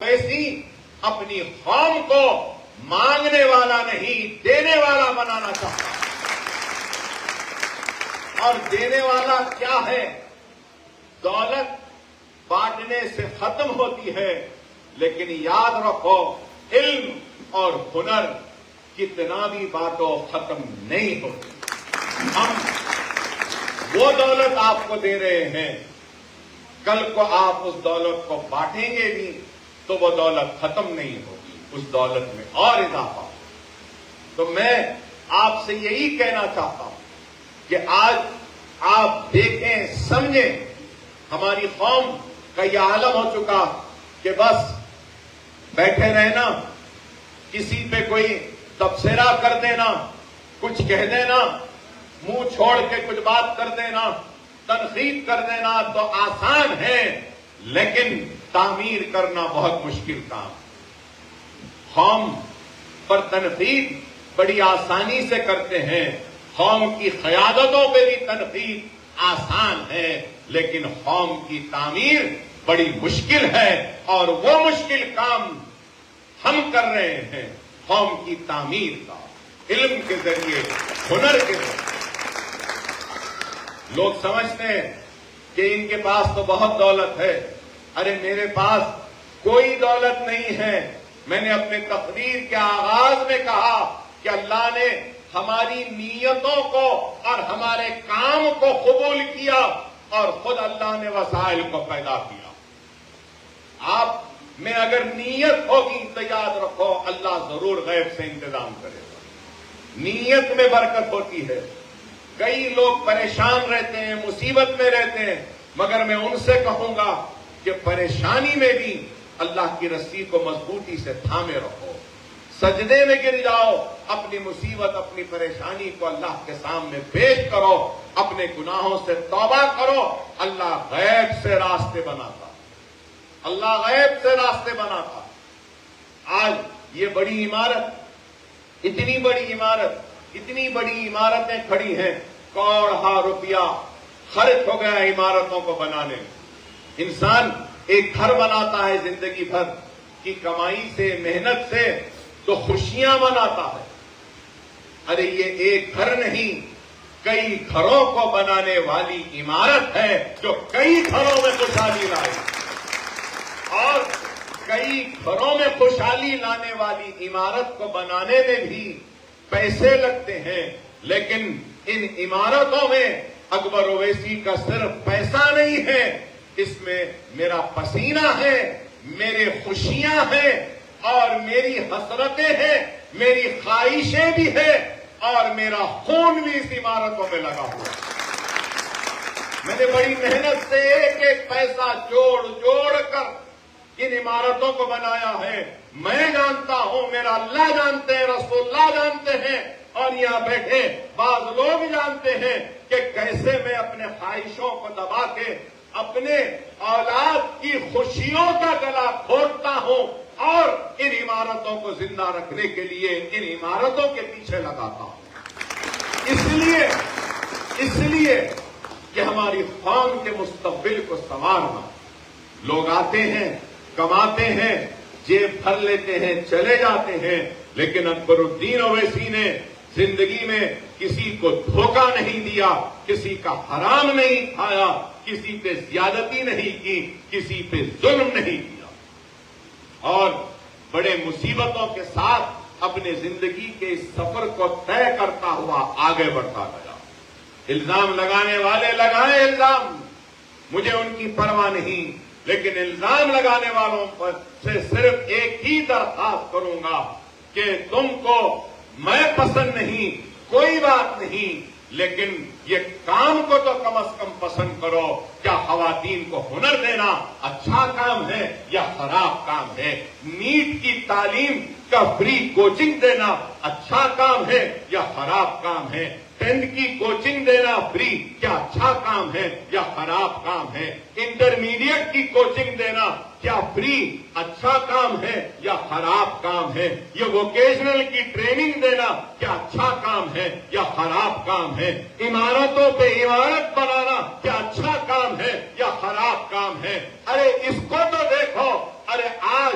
اویسی اپنی قوم کو مانگنے والا نہیں دینے والا بنانا چاہتا ہے. اور دینے والا کیا ہے؟ دولت بانٹنے سے ختم ہوتی ہے، لیکن یاد رکھو علم اور ہنر کتنا بھی بانٹو ختم نہیں ہوتی. ہم وہ دولت آپ کو دے رہے ہیں، کل کو آپ اس دولت کو بانٹیں گے بھی تو وہ دولت ختم نہیں ہوگی، اس دولت میں اور اضافہ. تو میں آپ سے یہی کہنا چاہتا ہوں کہ آج آپ دیکھیں سمجھیں، ہماری قوم کا یہ عالم ہو چکا کہ بس بیٹھے رہنا، کسی پہ کوئی تبصرہ کر دینا، کچھ کہہ دینا، منہ چھوڑ کے کچھ بات کر دینا، تنقید کر دینا تو آسان ہے، لیکن تعمیر کرنا بہت مشکل کام. قوم پر تنقید بڑی آسانی سے کرتے ہیں، قوم کی قیادتوں پہ بھی تنقید آسان ہے، لیکن قوم کی تعمیر بڑی مشکل ہے. اور وہ مشکل کام ہم کر رہے ہیں، قوم کی تعمیر کا، علم کے ذریعے، ہنر کے ذریعے. لوگ سمجھتے ہیں کہ ان کے پاس تو بہت دولت ہے. ارے میرے پاس کوئی دولت نہیں ہے. میں نے اپنے تقریر کے آغاز میں کہا کہ اللہ نے ہماری نیتوں کو اور ہمارے کام کو قبول کیا، اور خود اللہ نے وسائل کو پیدا کیا. آپ میں اگر نیت ہوگی تو یاد رکھو اللہ ضرور غیب سے انتظام کرے گا. نیت میں برکت ہوتی ہے. کئی لوگ پریشان رہتے ہیں، مصیبت میں رہتے ہیں، مگر میں ان سے کہوں گا کہ پریشانی میں بھی اللہ کی رسی کو مضبوطی سے تھامے رکھو. سجدے میں گر جاؤ، اپنی مصیبت، اپنی پریشانی کو اللہ کے سامنے پیش کرو، اپنے گناہوں سے توبہ کرو. اللہ غیب سے راستے بناتا، اللہ غیب سے راستے بناتا. آج یہ بڑی عمارت، اتنی بڑی عمارت، اتنی بڑی عمارتیں کھڑی ہیں، کروڑہا روپیہ خرچ ہو گیا عمارتوں کو بنانے میں. انسان ایک گھر بناتا ہے زندگی بھر کی کمائی سے، محنت سے، تو خوشیاں مناتا ہے. ارے یہ ایک گھر نہیں، کئی گھروں کو بنانے والی عمارت ہے جو کئی گھروں میں خوشحالی لائے. اور کئی گھروں میں خوشحالی لانے والی عمارت کو بنانے میں بھی پیسے لگتے ہیں، لیکن ان عمارتوں میں اکبر اویسی کا صرف پیسہ نہیں ہے، اس میں میرا پسینہ ہے، میرے خوشیاں ہیں، اور میری حسرتیں ہیں، میری خواہشیں بھی ہیں، اور میرا خون بھی اس عمارتوں میں لگا ہوا ہے. میں نے بڑی محنت سے ایک ایک پیسہ جوڑ جوڑ کر ان عمارتوں کو بنایا ہے. میں جانتا ہوں، میرا اللہ جانتے ہیں، رسول اللہ جانتے ہیں، اور یہاں بیٹھے بعض لوگ جانتے ہیں کہ کیسے میں اپنے خواہشوں کو دبا کے اپنے اولاد کی خوشیوں کا گلا گھونٹتا ہوں، اور ان عمارتوں کو زندہ رکھنے کے لیے ان عمارتوں کے پیچھے لگاتا ہوں. اس لیے کہ ہماری قوم کے مستقبل کو سنوارنا. لوگ آتے ہیں، کماتے ہیں، جیب بھر لیتے ہیں، چلے جاتے ہیں، لیکن اکبر الدین اویسی نے زندگی میں کسی کو دھوکہ نہیں دیا، کسی کا حرام نہیں کھایا، کسی پہ زیادتی نہیں کی، کسی پہ ظلم نہیں کیا، اور بڑے مصیبتوں کے ساتھ اپنے زندگی کے اس سفر کو طے کرتا ہوا آگے بڑھتا گیا. الزام لگانے والے لگائیں الزام، مجھے ان کی پرواہ نہیں، لیکن الزام لگانے والوں پر سے صرف ایک ہی درخواست کروں گا کہ تم کو میں پسند نہیں، کوئی بات نہیں، لیکن یہ کام کو تو کم از کم پسند کرو. کیا خواتین کو ہنر دینا اچھا کام ہے یا خراب کام ہے؟ نیٹ کی تعلیم کا فری کوچنگ دینا اچھا کام ہے یا خراب کام ہے؟ 10th کی کوچنگ دینا فری کیا اچھا کام ہے یا خراب کام ہے؟ انٹرمیڈیٹ کی کوچنگ دینا کیا فری اچھا کام ہے یا خراب کام ہے؟ یہ ووکیشنل کی ٹریننگ دینا کیا اچھا کام ہے یا خراب کام ہے؟ عمارتوں پہ عمارت بنانا کیا اچھا کام ہے یا خراب کام ہے؟ ارے اس کو تو دیکھو. ارے آج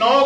9